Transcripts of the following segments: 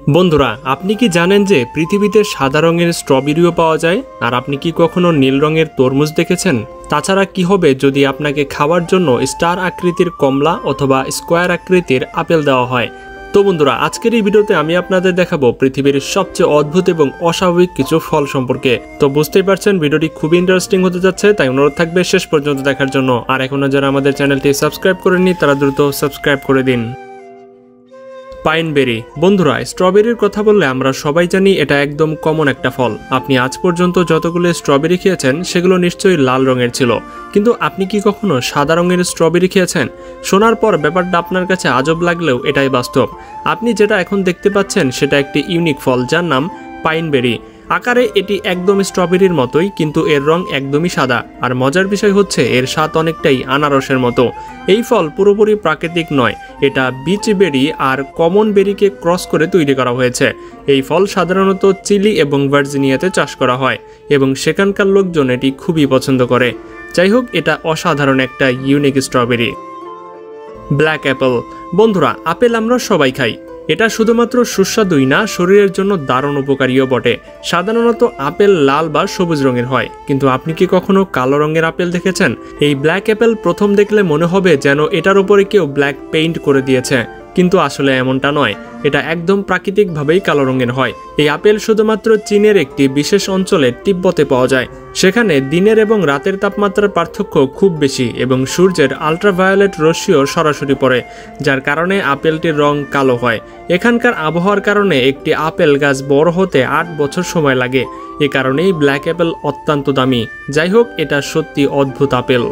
বন্ধুরা, আপনি কি জানেন যে পৃথিবীতে সাদা রঙের স্ট্রবেরিও পাওয়া যায়? আর আপনি কি কখনো নীল রঙের তরমুজ দেখেছেন? তাছাড়া কি হবে যদি আপনাকে খাওয়ার জন্য স্টার আকৃতির কমলা অথবা স্কোয়ার আকৃতির আপেল দেওয়া হয়? তো বন্ধুরা, আজকের এই ভিডিওতে আমি আপনাদের দেখাবো পৃথিবীর সবচেয়ে অদ্ভুত এবং অস্বাভাবিক কিছু ফল সম্পর্কে। তো বুঝতেই পারছেন ভিডিওটি খুবই ইন্টারেস্টিং হতে যাচ্ছে, তাই অনুরোধ থাকবে শেষ পর্যন্ত দেখার জন্য। আর এখনো যারা আমাদের চ্যানেলটি সাবস্ক্রাইব করেননি তারা দ্রুত সাবস্ক্রাইব করে দিন। পাইনবেরি। বন্ধুরা, স্ট্রবেরির কথা বললে আমরা সবাই জানি এটা একদম কমন একটা ফল। আপনি আজ পর্যন্ত যতগুলো স্ট্রবেরি খেয়েছেন সেগুলো নিশ্চয়ই লাল রঙের ছিল, কিন্তু আপনি কি কখনো সাদা রঙের স্ট্রবেরি খেয়েছেন? শোনার পর ব্যাপারটা আপনার কাছে আজব লাগলেও এটাই বাস্তব। আপনি যেটা এখন দেখতে পাচ্ছেন সেটা একটি ইউনিক ফল, যার নাম পাইনবেরি। আকারে এটি একদম স্ট্রবেরির মতোই, কিন্তু এর রং একদমই সাদা। আর মজার বিষয় হচ্ছে এর স্বাদ অনেকটাই আনারসের মতো। এই ফল পুরোপুরি প্রাকৃতিক নয়, এটা বিচ বেরি আর কমন বেরিকে ক্রস করে তৈরি করা হয়েছে। এই ফল সাধারণত চিলি এবং ভার্জিনিয়াতে চাষ করা হয় এবং সেখানকার লোকজন এটি খুবই পছন্দ করে। যাই হোক, এটা অসাধারণ একটা ইউনিক স্ট্রবেরি। Black Apple. বন্ধুরা, আপেল আমরা সবাই খাই। এটা শুধুমাত্র সুস্বাদুই না, শরীরের জন্য দারুণ উপকারীও বটে। সাধারণত আপেল লাল বা সবুজ রঙের হয়, কিন্তু আপনি কি কখনো কালো রঙের আপেল দেখেছেন? এই ব্ল্যাক অ্যাপেল প্রথম দেখলে মনে হবে যেন এটার উপরে কেউ ব্ল্যাক পেইন্ট করে দিয়েছে, কিন্তু আসলে এমনটা নয়। এটা একদম প্রাকৃতিকভাবেই কালো রঙের হয়। এই আপেল শুধুমাত্র চীনের একটি বিশেষ অঞ্চলে তিব্বতে পাওয়া যায়। সেখানে দিনের এবং রাতের তাপমাত্রার পার্থক্য খুব বেশি এবং সূর্যের আলট্রাভায়োলেট রশ্মিও সরাসরি পড়ে, যার কারণে আপেলটির রং কালো হয়। এখানকার আবহাওয়ার কারণে একটি আপেল গাছ বড় হতে 8 বছর সময় লাগে। এ কারণেই ব্ল্যাক অ্যাপেল অত্যন্ত দামি। যাই হোক, এটা সত্যি অদ্ভুত আপেল।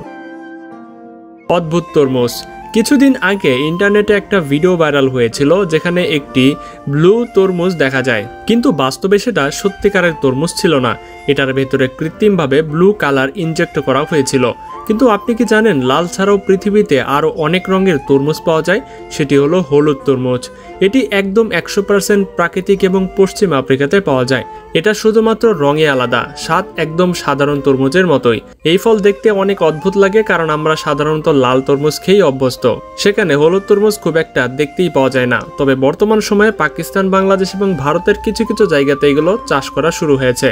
অদ্ভুত তরমুজ। কিছুদিন আগে ইন্টারনেটে একটা ভিডিও ভাইরাল হয়েছিল যেখানে একটি ব্লু তরমুজ দেখা যায়, কিন্তু বাস্তবে সেটা সত্যিকারের তরমুজ ছিল না। এটার ভেতরে কৃত্রিমভাবে ব্লু কালার ইনজেক্ট করা হয়েছিল। কিন্তু আপনি কি জানেন লাল ছাড়াও পৃথিবীতে আরও অনেক রঙের তরমুজ পাওয়া যায়? সেটি হলো হলুদ তরমুজ। এটি একদম 100% প্রাকৃতিক এবং পশ্চিম আফ্রিকাতে পাওয়া যায়। এটা শুধুমাত্র রঙে আলাদা, স্বাদ একদম সাধারণ তরমুজের মতোই। এই ফল দেখতে অনেক অদ্ভুত লাগে কারণ আমরা সাধারণত লাল তরমুজ খেয়েই অভ্যস্ত। সেখানে হলুদ তরমুজ খুব একটা দেখতেই পাওয়া যায় না। তবে বর্তমান সময়ে পাকিস্তান, বাংলাদেশ এবং ভারতের কিছু কিছু জায়গাতে এগুলো চাষ করা শুরু হয়েছে।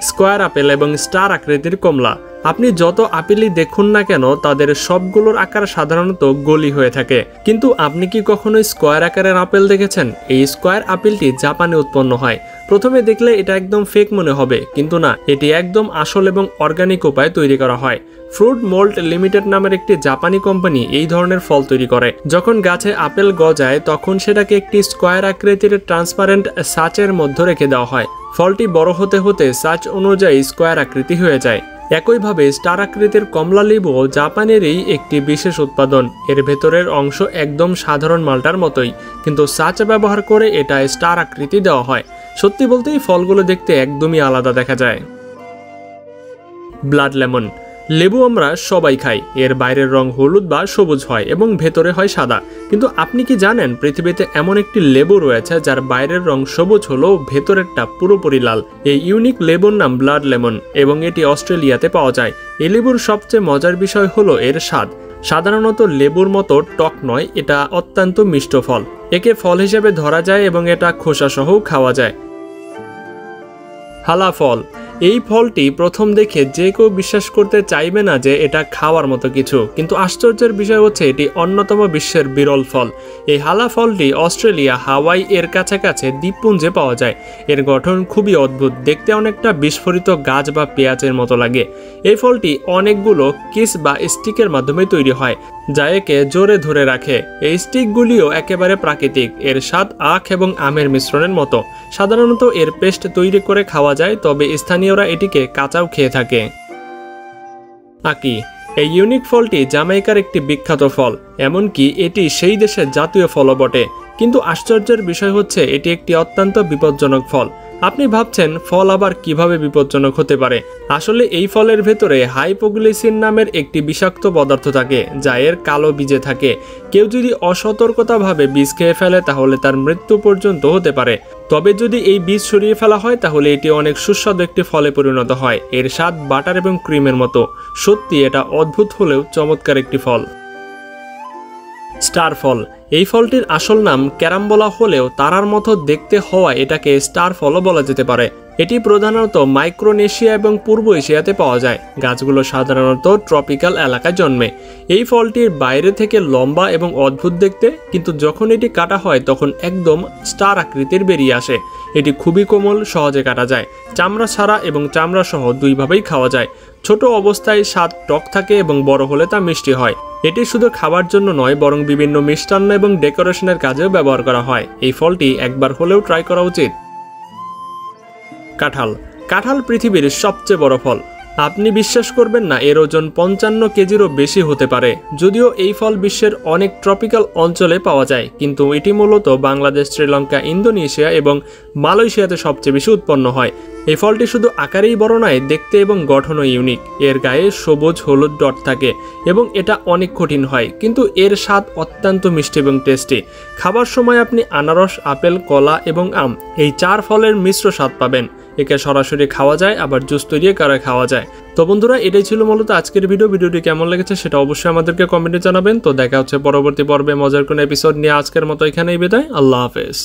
স্কোয়ার আপেল এবং স্টার আকৃতির কমলা। আপনি যত আপেলই দেখুন না কেন তাদের সবগুলোর আকার সাধারণত গলি হয়ে থাকে, কিন্তু আপনি কি কখনো স্কোয়ার আকারের আপেল দেখেছেন? এই স্কোয়ার আপেলটি জাপানে উৎপন্ন হয়। প্রথমে দেখলে এটা একদম ফেক মনে হবে, কিন্তু না, এটি একদম আসল এবং অর্গানিক উপায়ে তৈরি করা হয়। ফ্রুট মোল্ড লিমিটেড নামের একটি জাপানি কোম্পানি এই ধরনের ফল তৈরি করে। যখন গাছে আপেল গজায় তখন সেটাকে একটি স্কোয়ার আকৃতির ট্রান্সপারেন্ট সাচের মধ্যে রেখে দেওয়া হয়। ফলটি বড় হতে হতে সাচ অনুযায়ী স্কোয়ার আকৃতি হয়ে যায়। একইভাবে স্টার আকৃতির কমলা লেবুও জাপানেরই একটি বিশেষ উৎপাদন। এর ভেতরের অংশ একদম সাধারণ মালটার মতোই, কিন্তু সাচ ব্যবহার করে এটা স্টার আকৃতি দেওয়া হয়। সত্যি বলতে এই ফলগুলো দেখতে একদমই আলাদা দেখা যায়। Blood lemon. লেবু আমরা সবাই খাই। এর বাইরের রং হলুদ বা সবুজ হয় এবং ভেতরে হয় সাদা, কিন্তু আপনি কি জানেন পৃথিবীতে এমন একটি লেবু রয়েছে যার বাইরের রং সবুজ হলেও ভেতরেরটা পুরোপুরি লাল? এই ইউনিক লেবুর নাম ব্লাড লেমন এবং এটি অস্ট্রেলিয়াতে পাওয়া যায়। এই লেবুর সবচেয়ে মজার বিষয় হলো এর স্বাদ। সাধারণত লেবুর মতো টক নয়, এটা অত্যন্ত মিষ্ট ফল। একে ফল হিসেবে ধরা যায় এবং এটা খোসা সহ খাওয়া যায়। হালা ফল। এই ফলটি প্রথম দেখে যে কেউ বিশ্বাস করতে চাইবে না যে এটা খাওয়ার মতো কিছু, কিন্তু আশ্চর্যের বিষয় হচ্ছে এটি অন্যতম বিশ্বের বিরল ফল। এই হালা ফলটি অস্ট্রেলিয়া হাওয়াই এর কাছাকাছি দ্বীপপুঞ্জে পাওয়া যায়। এর গঠন খুবই অদ্ভুত, দেখতে অনেকটা বিস্ফোরিত গাছ বা পেঁয়াজের মতো লাগে। এই ফলটি অনেকগুলো কিস বা স্টিকের মাধ্যমে তৈরি হয়, যা একে জোরে ধরে রাখে। এই স্টিকগুলিও একেবারে প্রাকৃতিক। এর স্বাদ আখ এবং আমের মিশ্রণের মতো। সাধারণত এর পেস্ট তৈরি করে খাওয়া যায়, তবে স্থানীয়রা এটিকে কাঁচাও খেয়ে থাকে। আকি। এই ইউনিক ফলটি জামাইকার একটি বিখ্যাত ফল, এমনকি এটি সেই দেশের জাতীয় ফলও বটে। কিন্তু আশ্চর্যের বিষয় হচ্ছে এটি একটি অত্যন্ত বিপজ্জনক ফল। আপনি ভাবছেন ফল আবার কিভাবে বিপজ্জনক হতে পারে? আসলে এই ফলের ভেতরে হাইপোগ্লিসিন নামের একটি বিষাক্ত পদার্থ থাকে, যা এর কালো বীজে থাকে। কেউ যদি অসতর্কতাভাবে বীজ খেয়ে ফেলে তাহলে তার মৃত্যু পর্যন্ত হতে পারে। তবে যদি এই বীজ সরিয়ে ফেলা হয় তাহলে এটি অনেক সুস্বাদু একটি ফলে পরিণত হয়। এর স্বাদ বাটার এবং ক্রিমের মতো। সত্যি এটা অদ্ভুত হলেও চমৎকার একটি ফল। স্টার ফল, এই ফলটির আসল নাম ক্যারামবোলা হলেও তারার মতো দেখতে হওয়ায় এটাকে স্টার ফলও বলা যেতে পারে। এটি প্রধানত মাইক্রোনেশিয়া এবং পূর্ব এশিয়াতে পাওয়া যায়। গাছগুলো সাধারণত ট্রপিক্যাল এলাকায় জন্মে। এই ফলটির বাইরে থেকে লম্বা এবং অদ্ভুত দেখতে, কিন্তু যখন এটি কাটা হয় তখন একদম স্টার আকৃতির বেরিয়ে আসে। এটি খুবই কোমল, সহজে কাটা যায়। চামড়া ছাড়া এবং চামড়া সহ দুইভাবেই খাওয়া যায়। ছোট অবস্থায় স্বাদ টক থাকে এবং বড় হলে তা মিষ্টি হয়। এটি শুধু খাবার জন্য নয়, বরং বিভিন্ন মিষ্টান্ন এবং ডেকোরেশনের কাজেও ব্যবহার করা হয়। এই ফলটি একবার হলেও ট্রাই করা উচিত। কাঁঠাল, কাঁঠাল পৃথিবীর সবচেয়ে বড় ফল। আপনি বিশ্বাস করবেন না, এর ওজন 55 কেজিরও বেশি হতে পারে। যদিও এই ফল বিশ্বের অনেক ট্রপিক্যাল অঞ্চলে পাওয়া যায়, কিন্তু এটি মূলত বাংলাদেশ, শ্রীলঙ্কা, ইন্দোনেশিয়া এবং মালয়েশিয়াতে সবচেয়ে বেশি উৎপন্ন হয়। এই ফলটি শুধু আকারেই বড় নয়, দেখতে এবং গঠনও ইউনিক। এর গায়ে সবুজ হলুদ ডট থাকে এবং এটা অনেক কঠিন হয়, কিন্তু এর স্বাদ অত্যন্ত মিষ্টি এবং টেস্টি। খাবার সময় আপনি আনারস, আপেল, কলা এবং আম এই 4 ফলের মিশ্র স্বাদ পাবেন। একে সরাসরি খাওয়া যায়, আবার জুস তৈরি করে খাওয়া যায়। তো বন্ধুরা, এটাই ছিল মূলত আজকের ভিডিওটি কেমন লেগেছে সেটা অবশ্যই আমাদেরকে কমেন্টে জানাবেন। তো দেখা হচ্ছে পরবর্তী পর্বে মজার কোনো এপিসোড নিয়ে। আজকের মতো এখানেই বিদায়। আল্লাহ হাফেজ।